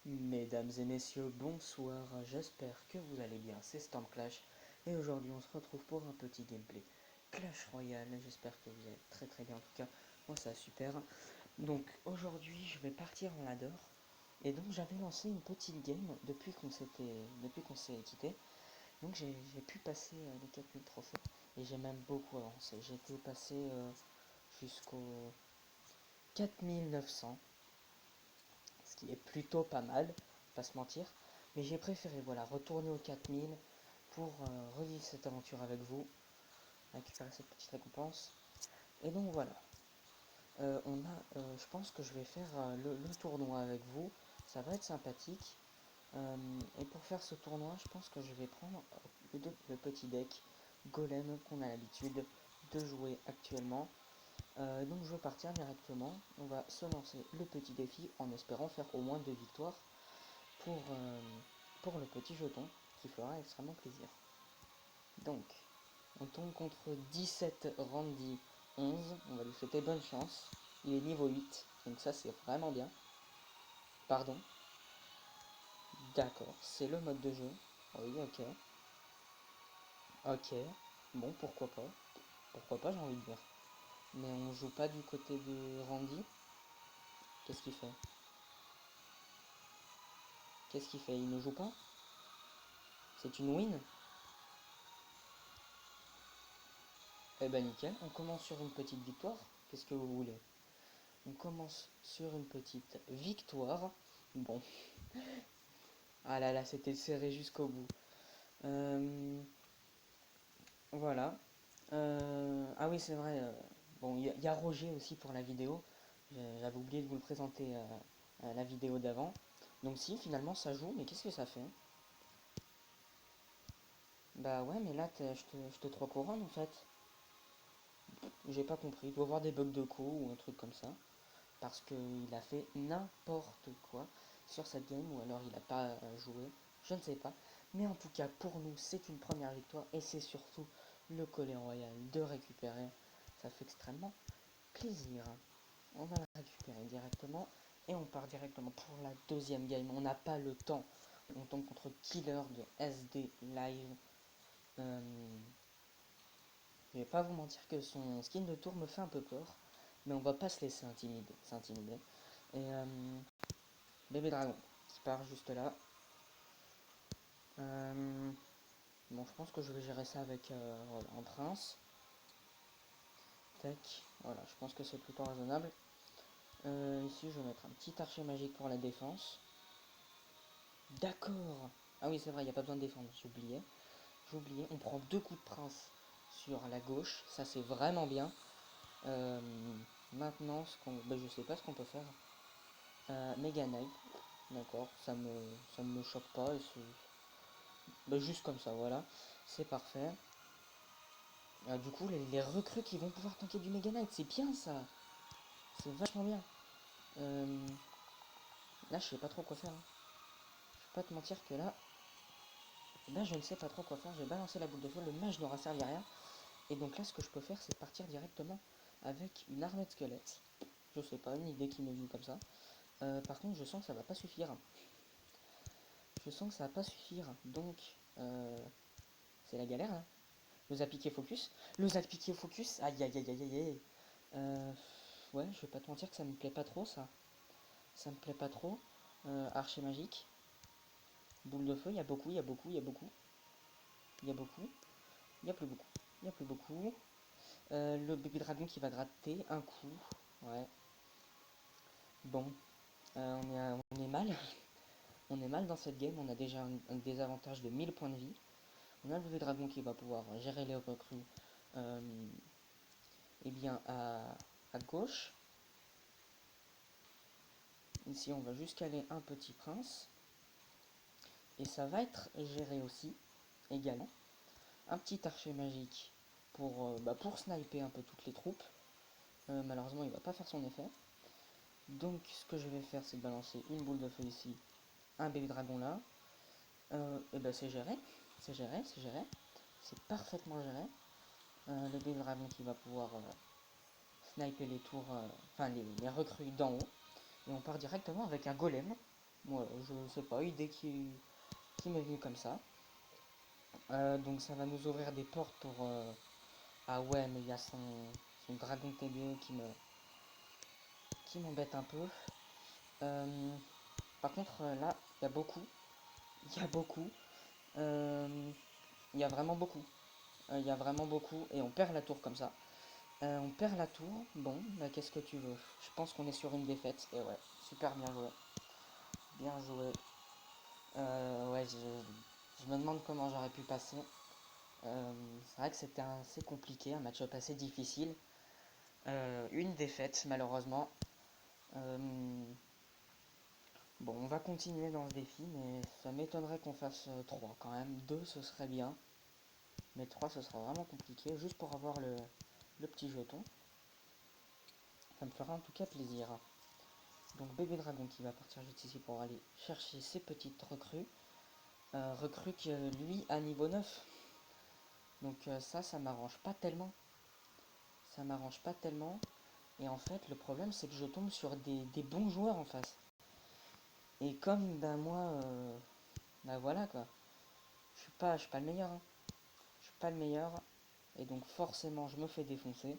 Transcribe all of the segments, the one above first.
Mesdames et messieurs, bonsoir, j'espère que vous allez bien, c'est Stormclash et aujourd'hui on se retrouve pour un petit gameplay Clash Royale, j'espère que vous allez très très bien en tout cas, moi ça va super. Donc aujourd'hui je vais partir en ladder et donc j'avais lancé une petite game depuis qu'on s'est quitté, donc j'ai pu passer les 4000 trophées et j'ai même beaucoup avancé, j'ai été passé jusqu'au 4900, ce qui est plutôt pas mal, pas se mentir. Mais j'ai préféré voilà, retourner aux 4000 pour revivre cette aventure avec vous, récupérer cette petite récompense. Et donc voilà, je pense que je vais faire le tournoi avec vous, ça va être sympathique. Et pour faire ce tournoi, je pense que je vais prendre le petit deck Golem qu'on a l'habitude de jouer actuellement. Donc je vais partir directement, on va se lancer le petit défi en espérant faire au moins 2 victoires pour, euh, pour le petit jeton qui fera extrêmement plaisir. Donc on tombe contre 17 Randy 11, on va lui souhaiter bonne chance. Il est niveau 8, donc ça c'est vraiment bien. Pardon, d'accord, c'est le mode de jeu. Oui, ok, ok, bon pourquoi pas j'ai envie de dire. Mais on joue pas du côté de Randy. Qu'est-ce qu'il fait? Qu'est-ce qu'il fait? Il ne joue pas? C'est une win? Eh ben nickel, on commence sur une petite victoire. Qu'est-ce que vous voulez? On commence sur une petite victoire. Bon, ah là là, c'était serré jusqu'au bout. Euh, voilà. Ah oui, c'est vrai. Bon, il y a Roger aussi pour la vidéo. J'avais oublié de vous le présenter à la vidéo d'avant. Donc si, finalement, ça joue, mais qu'est-ce que ça fait? Bah ouais, mais là, je te 3 couronnes en fait. J'ai pas compris. Il doit y avoir des bugs de co ou un truc comme ça. Parce qu'il a fait n'importe quoi sur cette game, ou alors il n'a pas joué, je ne sais pas. Mais en tout cas, pour nous, c'est une première victoire, et c'est surtout le collet royal de récupérer. Ça fait extrêmement plaisir. On va le récupérer directement, et on part directement pour la deuxième game. On n'a pas le temps. On tombe contre Killer de SD Live. Euh, je vais pas vous mentir que son skin de tour me fait un peu peur, mais on va pas se laisser s'intimider. Et bébé dragon qui part juste là. Euh, bon, je pense que je vais gérer ça avec voilà, un prince. Tac, voilà, je pense que c'est plutôt raisonnable. Ici, je vais mettre un petit archer magique pour la défense. D'accord. Ah oui, c'est vrai, il n'y a pas besoin de défendre, j'oubliais. J'oubliais, on prend 2 coups de prince sur la gauche, ça c'est vraiment bien. Euh, Maintenant, je sais pas ce qu'on peut faire. Mega Knight, d'accord, ça me choque pas. Juste comme ça, voilà, c'est parfait. Du coup, les recrues qui vont pouvoir tanker du Mega Knight, c'est bien ça. C'est vachement bien. Euh, Là, je sais pas trop quoi faire, hein. Je vais pas te mentir que là, je ne sais pas trop quoi faire. J'ai balancé la boule de feu, le mage n'aura servi à rien. Et donc là, ce que je peux faire, c'est partir directement avec une armée de squelettes. Je sais pas, une idée qui m'est venue comme ça. Par contre, je sens que ça va pas suffire. Je sens que ça va pas suffire. Donc, c'est la galère, hein. Le zappiqué focus. Le zappiqué focus. Aïe aïe aïe aïe aïe aïe. Ouais, je vais pas te mentir que ça me plaît pas trop ça. Ça me plaît pas trop. Archer magique. Boule de feu, il y a beaucoup, il y a beaucoup, il y a beaucoup. Il y a beaucoup. Il y a plus beaucoup. Il y a plus beaucoup. Le bébé dragon qui va gratter un coup. Ouais. Bon. On est mal. On est mal dans cette game. On a déjà un désavantage de 1000 points de vie. On a le bébé dragon qui va pouvoir gérer les recrues. Euh, eh bien, à gauche. Ici, on va juste caler un petit prince. Et ça va être géré aussi, également. Un petit archer magique pour sniper un peu toutes les troupes. Malheureusement, il va pas faire son effet. Donc, ce que je vais faire, c'est balancer une boule de feu ici, un bébé dragon là. Et ben, c'est géré. C'est géré, c'est géré. C'est parfaitement géré. Le bébé dragon qui va pouvoir sniper les tours, enfin les recrues d'en haut. Et on part directement avec un golem. Voilà, je sais pas, idée qui m'est venue comme ça. Donc ça va nous ouvrir des portes pour... Ah ouais, mais il y a son dragon TBE qui m'embête un peu. Euh, Par contre, là, il y a beaucoup. Il y a beaucoup. Euh, Il y a vraiment beaucoup. Il y a vraiment beaucoup. Et on perd la tour comme ça. On perd la tour. Bon, bah, qu'est-ce que tu veux? Je pense qu'on est sur une défaite. Et ouais, super bien joué. Bien joué. Ouais, je me demande comment j'aurais pu passer. C'est vrai que c'était assez compliqué, un match-up assez difficile. Une défaite, malheureusement. Euh, bon, on va continuer dans ce défi, mais ça m'étonnerait qu'on fasse 3 quand même. 2 ce serait bien. Mais 3 ce sera vraiment compliqué, juste pour avoir le petit jeton. Ça me fera en tout cas plaisir. Donc bébé dragon qui va partir juste ici pour aller chercher ses petites recrues. Recrue qui lui à niveau 9. Donc ça m'arrange pas tellement. Ça m'arrange pas tellement. Et en fait le problème c'est que je tombe sur des bons joueurs en face. Et comme ben moi, ben voilà quoi. Je suis pas le meilleur. Hein. Je suis pas le meilleur. Et donc forcément je me fais défoncer.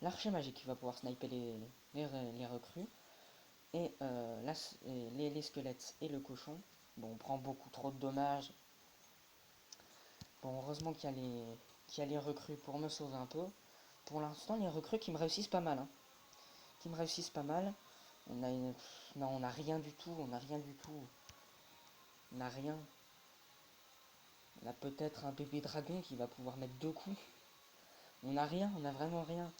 L'archer magique qui va pouvoir sniper les recrues. Et, les squelettes et le cochon. Bon, on prend beaucoup trop de dommages. Bon, heureusement qu'il y a les recrues pour me sauver un peu. Pour l'instant, les recrues qui me réussissent pas mal. Hein. Qui me réussissent pas mal. On a une... Non, on a rien du tout. On a rien du tout. On a rien. On a peut-être un bébé dragon qui va pouvoir mettre 2 coups. On a rien. On a vraiment rien.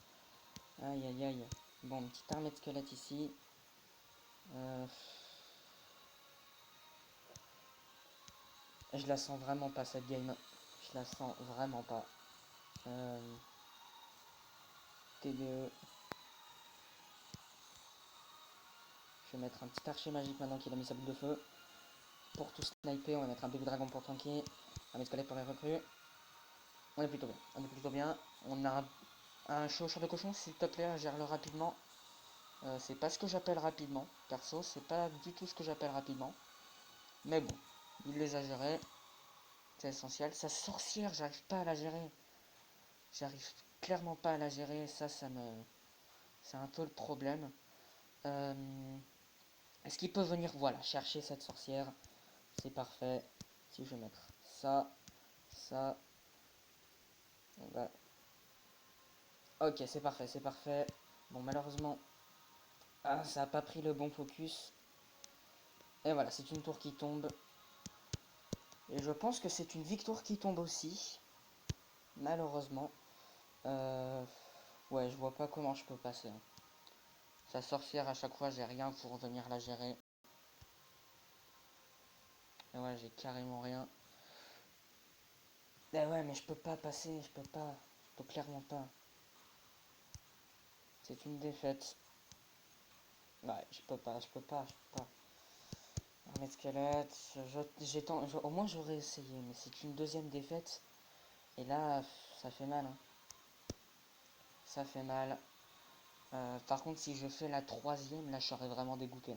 Aïe, aïe, aïe. Bon, une petite armée de squelettes ici. Euh, je la sens vraiment pas cette game. Je la sens vraiment pas. TDE. Je vais mettre un petit archer magique maintenant qu'il a mis sa boule de feu. Pour tout sniper, on va mettre un bébé dragon pour tanker. Un mec squelette pour les recrues. On est plutôt bien. On est plutôt bien. On a un chaucheur de cochon, s'il te plaît, gère-le rapidement. C'est pas ce que j'appelle rapidement. Perso, c'est pas du tout ce que j'appelle rapidement. Mais bon, il les a gérés. C'est essentiel. Sa sorcière, j'arrive pas à la gérer. J'arrive clairement pas à la gérer. Ça me. C'est un peu le problème. Est-ce qu'il peut venir, voilà, chercher cette sorcière? C'est parfait. Si je vais mettre ça, ça, on va... Ok, c'est parfait, c'est parfait. Bon, malheureusement, ça n'a pas pris le bon focus. Et voilà, c'est une tour qui tombe. Et je pense que c'est une victoire qui tombe aussi. Malheureusement. Euh, Ouais, je vois pas comment je peux passer. Hein. Sa sorcière, à chaque fois, j'ai rien pour venir la gérer. Et ouais, j'ai carrément rien. Et ouais, mais je peux pas passer, je peux pas. Je peux clairement pas. C'est une défaite. Ouais, je peux pas, je peux pas, je peux pas. Armée de squelettes, au moins j'aurais essayé, mais c'est une deuxième défaite. Et là, ça fait mal. Hein. Ça fait mal. Par contre, si je fais la troisième, là, je serais vraiment dégoûté.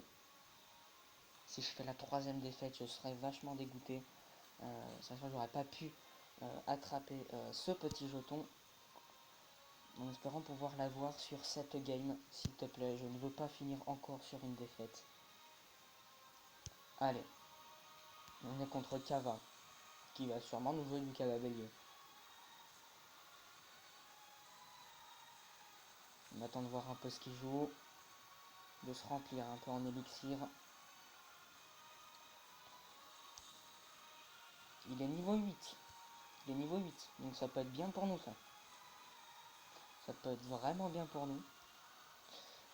Si je fais la troisième défaite, je serais vachement dégoûté. Sachant que j'aurais pas pu attraper ce petit jeton. En espérant pouvoir l'avoir sur cette game, s'il te plaît. Je ne veux pas finir encore sur une défaite. Allez, on est contre Kava, qui va sûrement nous jouer du Kava Bélier. On attend de voir un peu ce qu'il joue, de se remplir un peu en élixir. Il est niveau 8. Il est niveau 8, donc ça peut être bien pour nous ça. Ça peut être vraiment bien pour nous.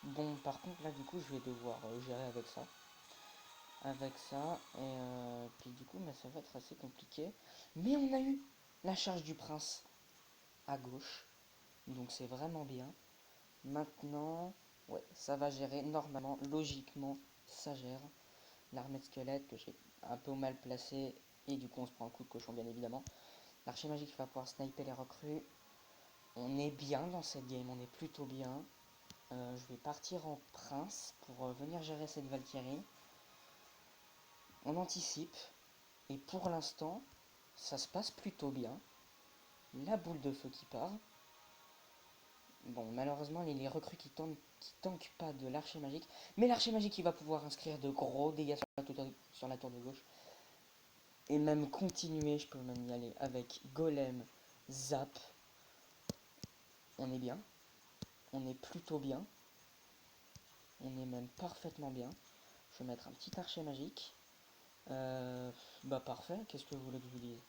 Bon, par contre là du coup je vais devoir gérer avec ça. Avec ça, et puis du coup ça va être assez compliqué. Mais on a eu la charge du prince à gauche, donc c'est vraiment bien. Maintenant, ouais, ça va gérer normalement, logiquement, ça gère. L'armée de squelettes que j'ai un peu mal placée, et du coup on se prend un coup de cochon bien évidemment. L'archer magique va pouvoir sniper les recrues. On est bien dans cette game, on est plutôt bien. Je vais partir en prince pour venir gérer cette Valkyrie. On anticipe. Et pour l'instant, ça se passe plutôt bien. La boule de feu qui part. Bon, malheureusement, les recrues qui tankent pas de l'archer magique. Mais l'archer magique, il va pouvoir inscrire de gros dégâts sur la tour de gauche. Et même continuer, je peux même y aller avec golem, zap. On est bien. On est plutôt bien. On est même parfaitement bien. Je vais mettre un petit archer magique. Bah parfait, qu'est-ce que vous voulez que je vous dise?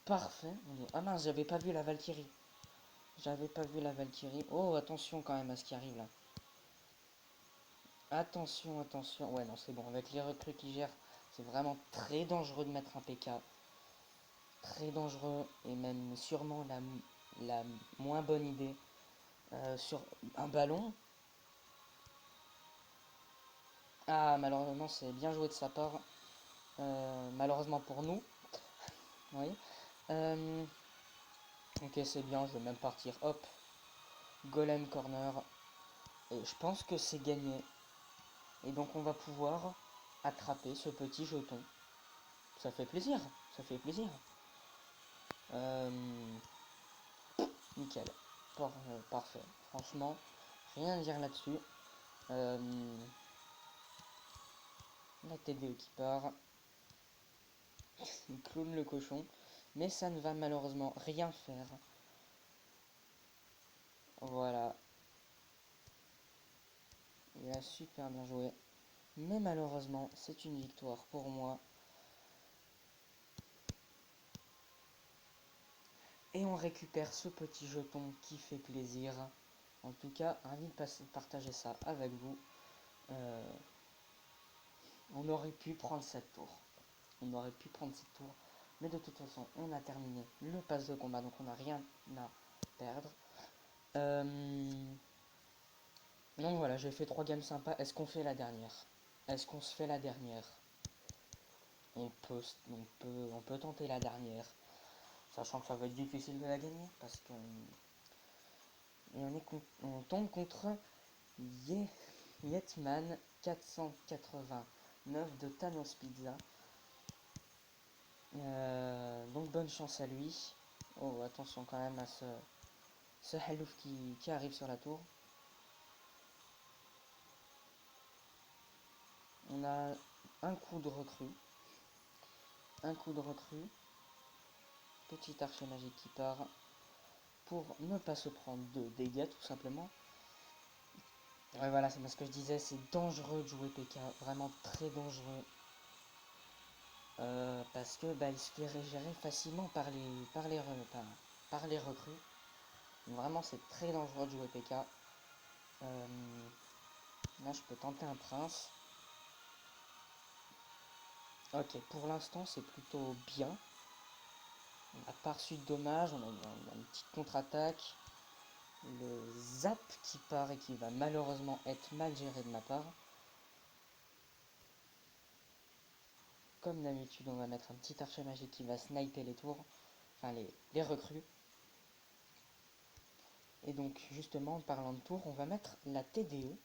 Parfait, on est... Ah mince, j'avais pas vu la Valkyrie. J'avais pas vu la Valkyrie. Oh, attention quand même à ce qui arrive là. Attention, attention. Ouais, non, c'est bon. Avec les recrues qui gèrent, c'est vraiment très dangereux de mettre un PK. Très dangereux. Et même sûrement la moins bonne idée. Sur un ballon. Ah, malheureusement, c'est bien joué de sa part. Malheureusement pour nous. Oui. Ok, c'est bien. Je vais même partir. Hop. Golem corner. Et je pense que c'est gagné. Et donc on va pouvoir attraper ce petit jeton. Ça fait plaisir, ça fait plaisir. Nickel. Parfait. Franchement, rien à dire là-dessus. La TDE qui part. Il clown le cochon. Mais ça ne va malheureusement rien faire. Voilà. Il a super bien joué. Mais malheureusement, c'est une victoire pour moi. Et on récupère ce petit jeton qui fait plaisir. En tout cas, ravi de partager ça avec vous. On aurait pu prendre cette tour. On aurait pu prendre cette tour. Mais de toute façon, on a terminé le pass de combat. Donc on n'a rien à perdre. Donc voilà, j'ai fait 3 games sympas. Est-ce qu'on fait la dernière? Est-ce qu'on se fait la dernière? On peut tenter la dernière. Sachant que ça va être difficile de la gagner. Parce que... Et on tombe contre Yetman 489 de Thanos Pizza. Donc bonne chance à lui. Oh, attention quand même à ce Halouf qui arrive sur la tour. On a un coup de recrue. Un coup de recrue. Petit archer magique qui part. Pour ne pas se prendre de dégâts tout simplement. Ouais, voilà, c'est ce que je disais, c'est dangereux de jouer PK. Vraiment très dangereux. Parce que bah, il se fait gérer facilement par les recrues. Vraiment, c'est très dangereux de jouer PK. Là, je peux tenter un prince. Ok, pour l'instant, c'est plutôt bien. On n'a pas reçu de dommages, on a une petite contre-attaque. Le zap qui part et qui va malheureusement être mal géré de ma part. Comme d'habitude, on va mettre un petit archer magique qui va sniper les tours. Enfin, les recrues. Et donc, justement, en parlant de tours, on va mettre la TDE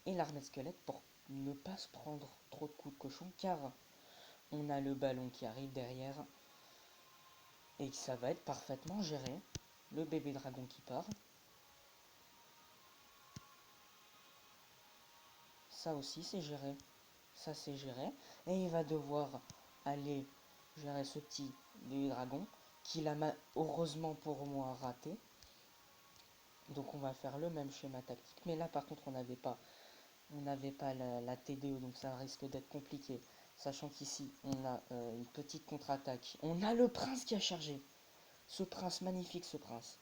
et l'armée de squelette pour ne pas se prendre trop de coups de cochon, car on a le ballon qui arrive derrière et ça va être parfaitement géré. Le bébé dragon qui part. Ça aussi c'est géré. Ça c'est géré. Et il va devoir aller gérer ce petit bébé dragon qu'il a heureusement pour moi raté. Donc on va faire le même schéma tactique. Mais là par contre on n'avait pas la TDE, donc ça risque d'être compliqué. Sachant qu'ici on a une petite contre-attaque. On a le prince qui a chargé. Ce prince, magnifique ce prince.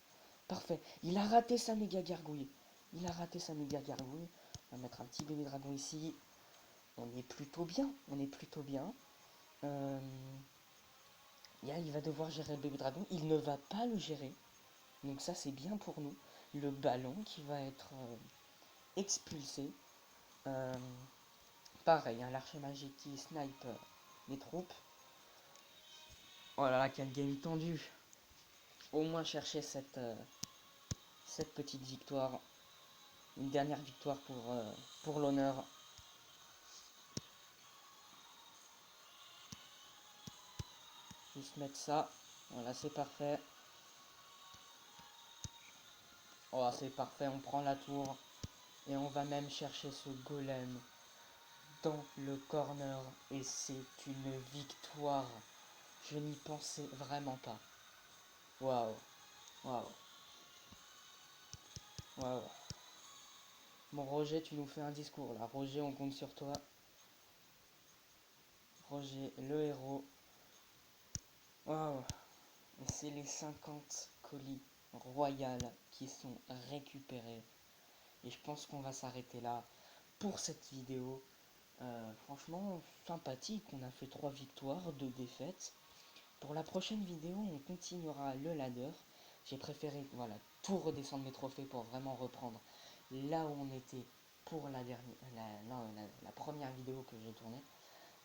Parfait. Il a raté sa méga gargouille. Il a raté sa méga gargouille. On va mettre un petit bébé dragon ici. On est plutôt bien. On est plutôt bien. Il va devoir gérer le bébé dragon. Il ne va pas le gérer. Donc ça c'est bien pour nous. Le ballon qui va être expulsé. Pareil, l'archer magique qui snipe les troupes. Oh là là, quel game tendu. Au moins chercher cette petite victoire. Une dernière victoire pour l'honneur. juste mettre ça. Voilà, c'est parfait. Oh, c'est parfait, on prend la tour. Et on va même chercher ce golem dans le corner. Et c'est une victoire. Je n'y pensais vraiment pas. Waouh. Waouh. Waouh. Bon, Roger, tu nous fais un discours là. Roger, on compte sur toi. Roger, le héros. Waouh. C'est les 50 colis royales qui sont récupérés. Et je pense qu'on va s'arrêter là pour cette vidéo. Franchement, sympathique. On a fait 3 victoires, 2 défaites. Pour la prochaine vidéo, on continuera le ladder. J'ai préféré voilà, tout redescendre mes trophées pour vraiment reprendre là où on était pour la première vidéo que j'ai tournée.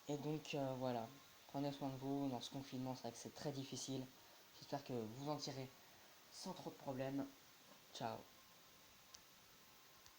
Et donc voilà, prenez soin de vous dans ce confinement, c'est vrai que c'est très difficile. J'espère que vous en tirez sans trop de problèmes. Ciao.